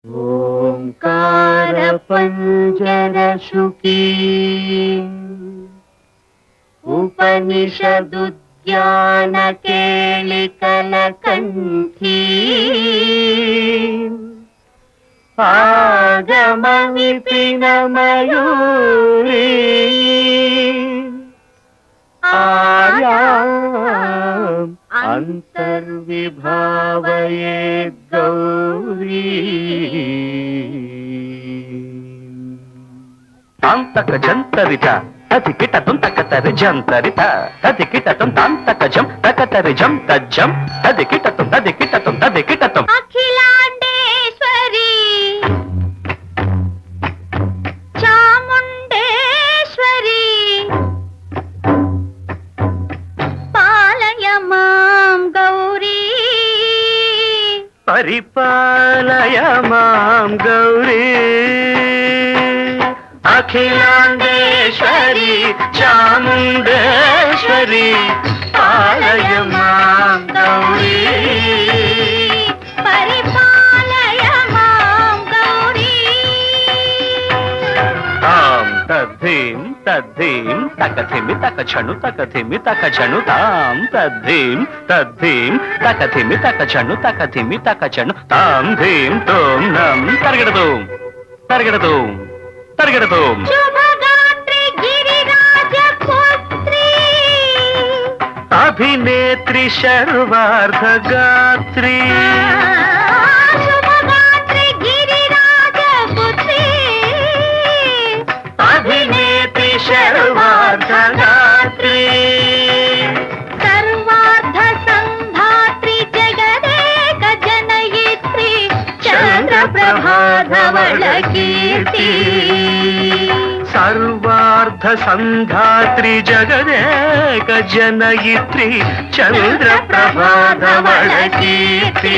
ఓంకార పంజర శుకీ ఉపనిషదుద్యాన కేళికల కంఠీ ఆగమ విపిన మయూరీ ఆర్యాం అంతర్విభావయేద్ గౌరీ తాంతక జంతరిత తది కిటతం తకతరి జంతరిత తది కిటతం తాంతక జం తకతరి జం తజ్జం తది కిటతం తది కిటతం అఖిలాండేశ్వరి చాముండేశ్వరి పాలయ మాం గౌరీ పరిపాలయ మాం గౌరీ అఖిలాండేశ్వరి చాముండేశ్వరి పాలయ మాం గౌరీ పరిపాలయ మాం గౌరీ తాం తద్ధీం తద్ధీం తకథిమి తకచను తకథిమి తకచను తాం తద్ధీం తద్ధీం తకథిమి తకచను తకథిమి తకచను తాం ధీం తోం నం తరగడదోం తరగడదోం తరగడదోం శుభగాత్రి గిరిరాజ పుత్రి అభినేత్రి శర్వార్ధ గాత్రి శుభగాత్రి గిరిరాజ పుత్రి అభినేత్రి శర్వార్ధ గాత్రి సర్వార్థ సంధాత్రి జగదేక జనయిత్రి చంద్రప్రభాధవళ కీర్తి సర్వార్ధ సంధాత్రి జగదేక జనయిత్రి చంద్ర ప్రభాధవళ కీర్తి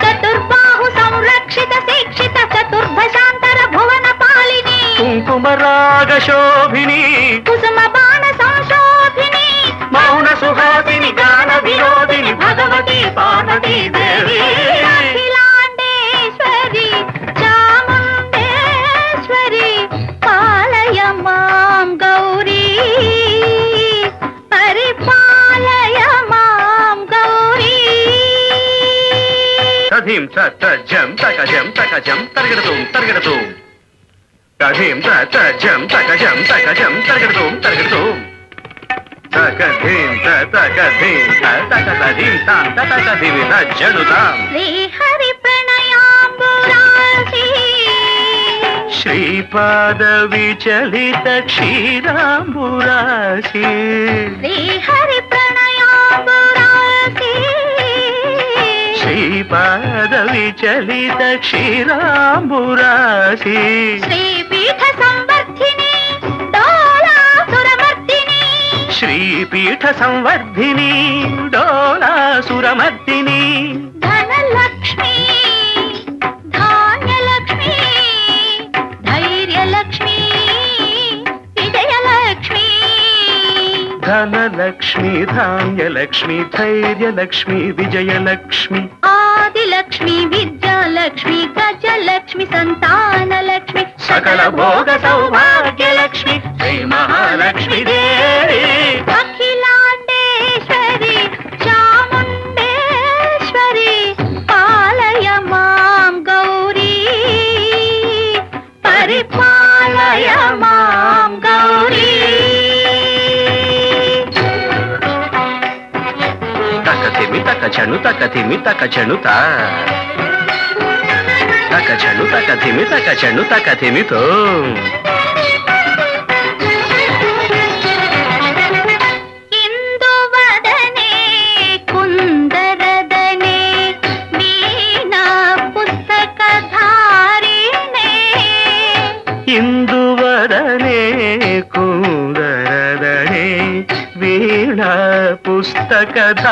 చతుర్బాహు సంరక్షిత శిక్షిత చతుర్భశాంతర భువన పాలిని కుంకుమ రాగ శోభిని కుసుమ బాణ సంశోభిని మౌన సుహాసిని గాన వినోదిని భగవతి పార్వతీ దేవి అఖిలాండేశ్వరి చాముండేశ్వరి పాలయ మాం గౌరీ పరిపాలయ మాం గౌరీ తధీం తజం తకజం తకజం తరగడదోం తరగడదోం తధీం తజం తకజం తకజం తరగడదోం తరగడదోం తకధీం తకధీం తకధీం తాం తకధీం తజ్జనుతాం శ్రీహరి ప్రణయాంబురాసి శ్రీపాద విచలిత క్షీరాంబురాశి శ్రీహరి ప్రణయాంబురాసి శ్రీపాద విచలిత క్షీరాంబురాశి శ్రీపీఠ సంవర్ధిని డోలాసురమర్దిని శ్రీపీఠ సంవర్ధిని డోలాసురమర్దిని ధనలక్ష్మి ధాన్యలక్ష్మి ధైర్యలక్ష్మి విజయలక్ష్మి ధనలక్ష్మి ధాన్యలక్ష్మి ధైర్యలక్ష్మి విజయలక్ష్మి ఆదిలక్ష్మి విద్యాలక్ష్మి గజలక్ష్మి సంతానలక్ష్మి సకల భోగ సౌభాగ్యలక్ష్మి శ్రీ మహాలక్ష్మి దేవి అఖిలాండేశ్వరి చాముండేశ్వరి పాలయ మాం గౌరీ పరిపాలయ మాం గౌరీ తకతిమి తకచను తకతిమి తకచను తా తకచను తకతిమి తకచను తకతిమితో ఇందువదనే కుందరదనే వీణా పుస్తకధారిణే ఇందువదనే కుందరదనే వీణా పుస్తకధారిణి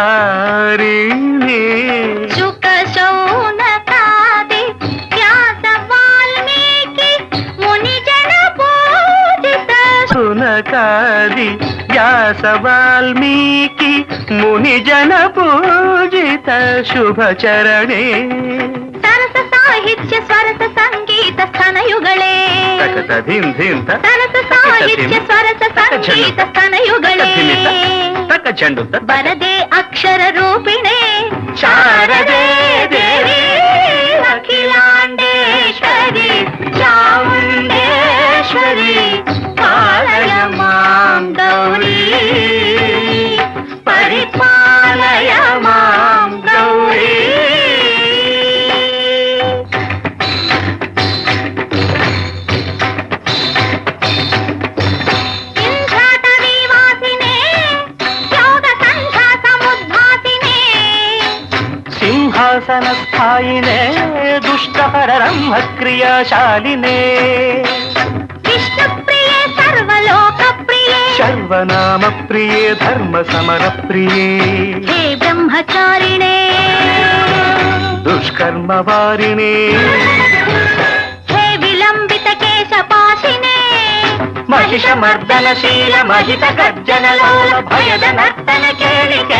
శుక శౌనకాది వ్యాస వాల్మీకి మునిజన పూజిత సునకాది వ్యాస వాల్మీకి మునిజన పూజిత శుభచరణే సరస ತನಯುಗಳೇ ತಕತ ಧೀಂ ಧೀಂ ತ ಸರಸ ಸಾಹಿತ್ಯ ಸ್ವರಸ ಸಂಗೀತ ಸ್ತನಯುಗಳೇ ತಕ ಚೆಂಡು ತ ಬರದೆ ಅಕ್ಷರ ರೂಪಿಣೆ ಶಾರದೆ ದೇವಿ ಅಖಿಲಾಂಡೇಶ್ವರಿ ಚಾಮುಂಡೇಶ್ವರಿ ಪಾಲಯ ಮಾಂ ಗೌರಿ ಪರಿಪಾಲಯ ಮಾಂ ಗೌರಿ ಸಿಂಹಾಸನ ಸ್ಥಾಯಿನೇ ದುಷ್ಟಪರ ಬ್ರಹ್ಮ ಕ್ರಿಯಾಶಾಲಿನೇ ವಿಷ್ಣು ಪ್ರಿಯೆ ಸರ್ವಲೋಕ ಪ್ರಿಯೆ ಸರ್ವನಾಮ ಪ್ರಿಯೇ ಧರ್ಮ ಸಮರ ಪ್ರಿಯೇ ಹೇ ಬ್ರಹ್ಮಚಾರಿಣೇ ದುಷ್ಕರ್ಮ ವಾರಿಣೇ ಹೇ ವಿಲಂಬಿತ ಕೇಶಪಾಶಿನೇ ಮಹಿಷ ಮರ್ದನಶೀಲ ಮಹಿತ ಗರ್ಜನ ಲೋಲ ಭಯದ ನರ್ತನ ಕೇಳಿಕೆ